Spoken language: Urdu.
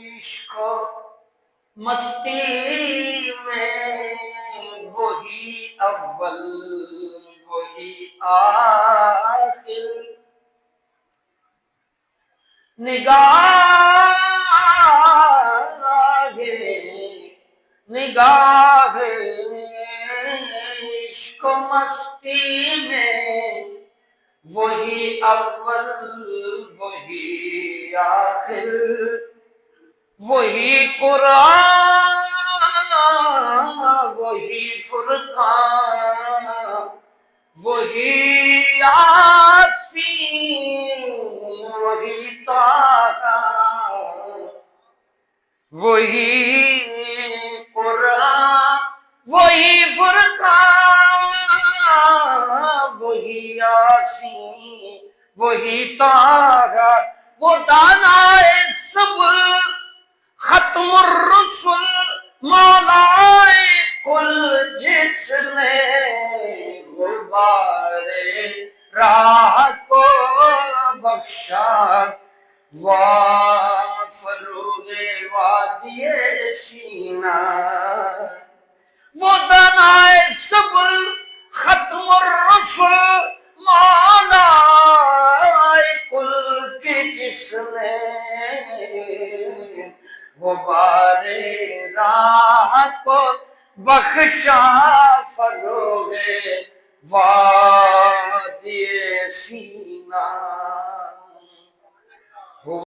عشق مستی میں وہی اول وہی آخر، نگاہ عشق و مستی میں وہی اول وہی آخر، وہی قرآن وہی فرقان، وہی یاسین وہی طٰہٰ، وہی قرآن وہی فرقان، وہی یاسین وہی طٰہٰ، وہ دانائے صبر ختم الرسل مولائے کل، جس نے غبار راہ کو بخشا و فروغ وادی سینا، وہ دانائے صبر ختم الرسل مولائے کل کی، جس نے غبار راہ کو بخشا فروغ وادی سینا۔